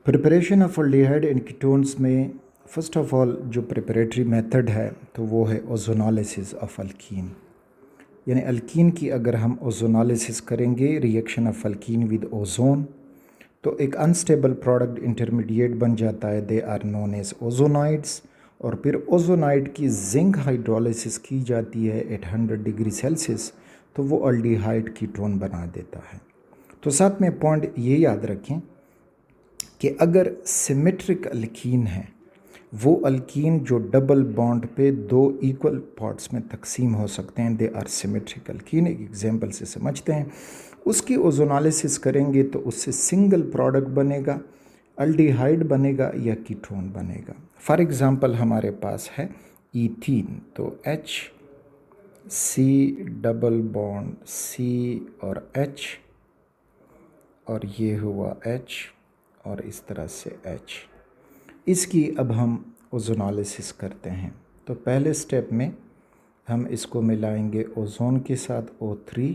Preparation of aldehyde and ketones में first of all जो preparatory method है तो वो है ओजोनोलिसिस ऑफ अल्कीन। यानी अल्कीन की अगर हम ओजोनोलिसिस करेंगे, reaction of alkyne with ozone, तो एक अनस्टेबल प्रोडक्ट इंटरमीडिएट बन जाता है, दे आर नोन एज ओजोनाइड्स। और फिर ओजोनाइड की जिंक हाइड्रोलिसिस की जाती है एट 100 डिग्री सेल्सियस, तो वो अल्डिहाइड कीटोन बना देता है। तो साथ में पॉइंट ये याद रखें कि अगर सिमेट्रिक अल्कीन है, वो अल्कीन जो डबल बॉन्ड पे दो इक्वल पार्ट्स में तकसीम हो सकते हैं, दे आर सिमेट्रिक अल्कीन। एक एग्जांपल से समझते हैं, उसकी ओजोनालिसिस करेंगे तो उससे सिंगल प्रोडक्ट बनेगा, अल्डिहाइड बनेगा या कीटोन बनेगा। फॉर एग्जांपल हमारे पास है ईथीन, तो H C double bond C और H, और ये हुआ H और इस तरह से H। इसकी अब हम ओजोनोलिसिस करते हैं। तो पहले स्टेप में हम इसको मिलाएंगे ओजोन के साथ O3,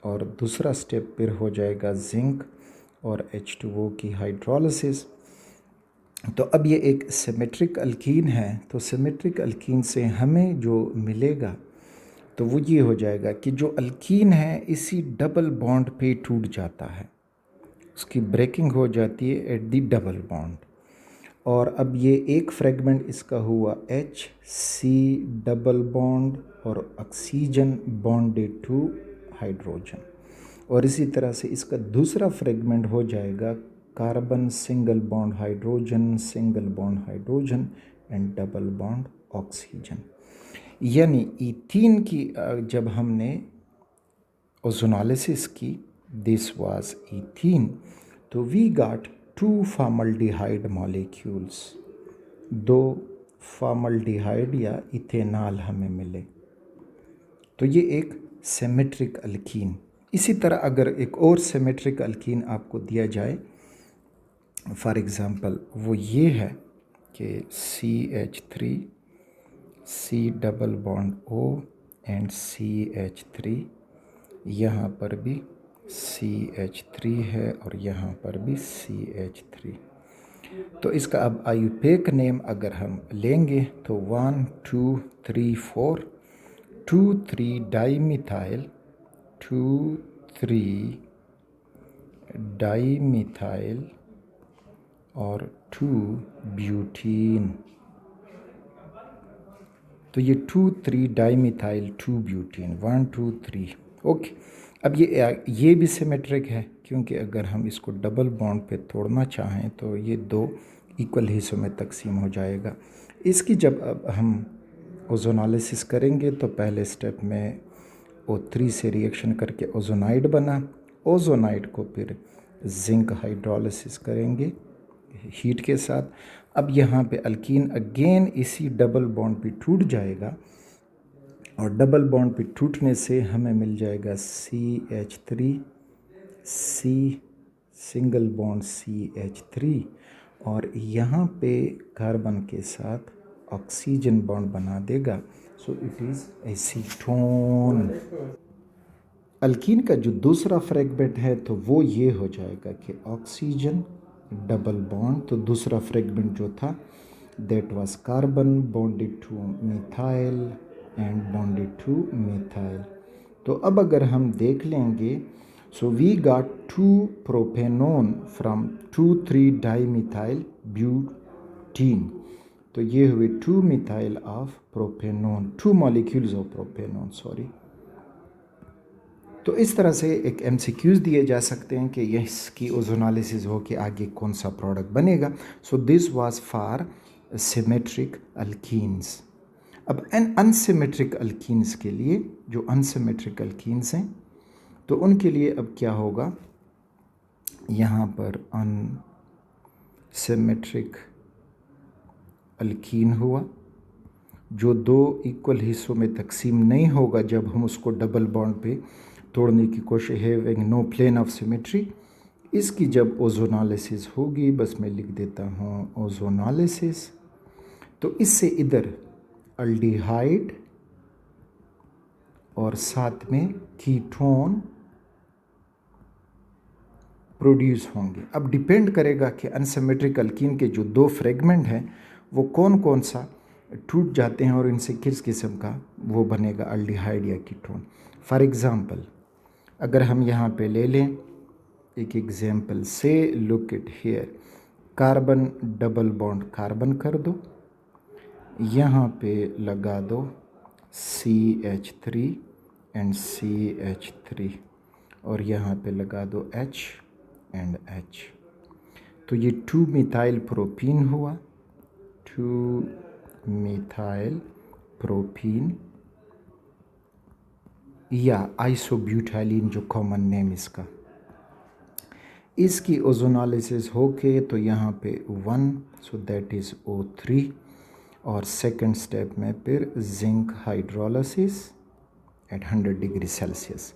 और दूसरा स्टेप फिर हो जाएगा जिंक और H2O की हाइड्रोलिसिस। तो अब ये एक सिमेट्रिक अल्कीन है, तो सिमेट्रिक अल्कीन से हमें जो मिलेगा तो वो ये हो जाएगा कि जो अल्कीन है इसी डबल बॉन्ड पे टूट जाता है, उसकी ब्रेकिंग हो जाती है एट दी डबल बॉन्ड। और अब ये एक फ्रेगमेंट इसका हुआ HC डबल बॉन्ड और ऑक्सीजन बॉन्डेड टू हाइड्रोजन, और इसी तरह से इसका दूसरा फ्रेगमेंट हो जाएगा carbon single bond hydrogen, single bond hydrogen and double bond oxygen. यानी ईथीन की जब हमने ओजोनोलिसिस की, दिस वाज ईथीन, तो we got 2 formaldehyde molecules, 2 formaldehyde या इथेनॉल हमें मिले। तो ये एक सिमेट्रिक अल्कीन। इसी तरह अगर एक और सिमेट्रिक अल्कीन आपको दिया जाए, फॉर एग्ज़ाम्पल वो ये है कि CH3 C double bond O and CH3, यहाँ पर भी CH3 है और यहाँ पर भी CH3। तो इसका अब आयुपेक नेम अगर हम लेंगे तो 1 2 3 4, 2 3 डाईमिथाइल, 2 3 डाईमिथाइल और 2 ब्यूटीन। तो ये 2 3 डाईमिथाइल 2 ब्यूटीन, 1 2 3। ओके, अब ये भी सिमेट्रिक है, क्योंकि अगर हम इसको डबल बॉन्ड पे तोड़ना चाहें तो ये 2 इक्वल हिस्सों में तकसीम हो जाएगा। इसकी जब अब हम ओजोनोलिसिस करेंगे तो पहले स्टेप में O3 से रिएक्शन करके ओजोनाइड बना, ओजोनाइड को फिर जिंक हाइड्रोलिसिस करेंगे हीट के साथ। अब यहाँ पे अल्कीन अगेन इसी डबल बॉन्ड पे टूट जाएगा, और डबल बॉन्ड पे टूटने से हमें मिल जाएगा CH3 C single bond CH3, और यहाँ पे कार्बन के साथ ऑक्सीजन बॉन्ड बना देगा, so it is acetone. Alkyne का जो दूसरा फ्रेगमेंट है तो वो ये हो जाएगा कि ऑक्सीजन डबल बॉन्ड, तो दूसरा फ्रेगमेंट जो था that was carbon bonded to methyl and bonded to methyl. तो अब अगर हम देख लेंगे, so we got 2 propanone from 2 3 dimethyl butene. तो ये हुए 2 methyl of propanone, 2 molecules of propanone, sorry. तो इस तरह से एक MCQs दिए जा सकते हैं कि इसकी ओजोनोलिसिस हो कि आगे कौन सा प्रोडक्ट बनेगा। सो this was for symmetric alkenes. अब अनसिमेट्रिक अल्कीन्स के लिए, जो अनसिमेट्रिक अल्कीन्स हैं तो उनके लिए अब क्या होगा, यहाँ पर अनसिमेट्रिक अल्कीन हुआ जो 2 इक्वल हिस्सों में तकसीम नहीं होगा जब हम उसको डबल बॉन्ड पे तोड़ने की कोशिश, having no plane of symmetry. इसकी जब ओजोनोलिसिस होगी, बस मैं लिख देता हूँ ओजोनोलिसिस, तो इससे इधर अल्डिहाइड और साथ में कीटोन प्रोड्यूस होंगे। अब डिपेंड करेगा कि अनसिमेट्रिक अल्कीन के जो दो फ्रेगमेंट हैं वो कौन कौन सा टूट जाते हैं और इनसे किस किस्म का वो बनेगा अल्डिहाइड या कीटोन। फॉर एग्ज़ाम्पल अगर हम यहाँ पे ले लें एक एग्जाम्पल से, look it here, carbon double bond carbon कर दो, यहाँ पे लगा दो CH3 एंड CH3 और यहाँ पे लगा दो H एंड H। तो ये 2-मिथाइल प्रोपीन हुआ, 2-मिथाइल प्रोपीन या आइसोब्यूटाइलिन जो कॉमन नेम इसका। इसकी ओजोनालिसिस होके तो यहाँ पे 1, सो दैट इज़ O3 और सेकंड स्टेप में फिर zinc hydrolysis at 100 degree Celsius.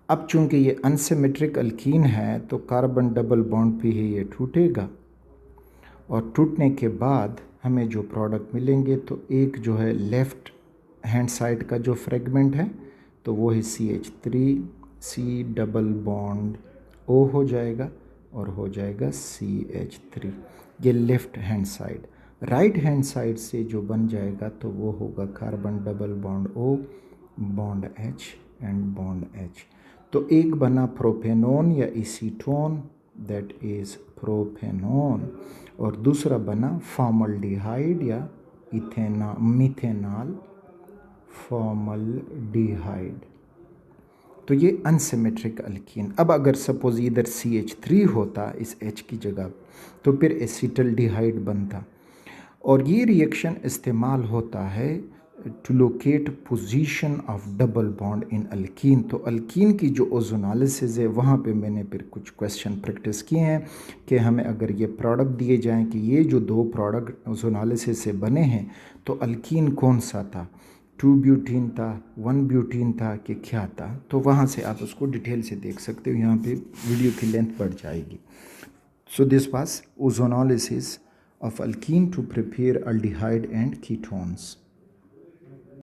अब चूंकि ये अनसिमेट्रिक अल्कीन है तो कार्बन डबल बॉन्ड पे ही ये टूटेगा और टूटने के बाद हमें जो प्रोडक्ट मिलेंगे तो एक जो है लेफ़्ट हैंड साइड का जो फ्रेगमेंट है तो वो है CH3, C double bond O हो जाएगा और हो जाएगा CH3, ये left hand side. Right hand side से जो बन जाएगा तो वो होगा carbon double bond O bond H and bond H। तो एक बना प्रोपेनॉन या एसीटोन, दैट इज़ प्रोपेनॉन, और दूसरा बना फॉर्मल्डिहाइड या मिथेनॉल फॉर्मल्डिहाइड। तो ये अनसिमेट्रिक अल्कीन। अब अगर सपोज इधर CH3 होता इस H की जगह तो फिर एसिटल्डिहाइड बनता, और ये रिएक्शन इस्तेमाल होता है to locate position of double bond in alkene. तो अल्कीन की जो ओजोनालिसिस है वहाँ पे मैंने फिर कुछ क्वेश्चन प्रैक्टिस किए हैं कि हमें अगर ये प्रोडक्ट दिए जाएं कि ये जो दो प्रोडक्ट ओजोनालिसिस से बने हैं तो अल्कीन कौन सा था, 2 ब्यूटीन था, 1 ब्यूटीन था कि क्या था, तो वहाँ से आप उसको डिटेल से देख सकते हो। यहाँ पे वीडियो की लेंथ बढ़ जाएगी। So this was ozonolysis of alkene to prepare aldehyde and ketones.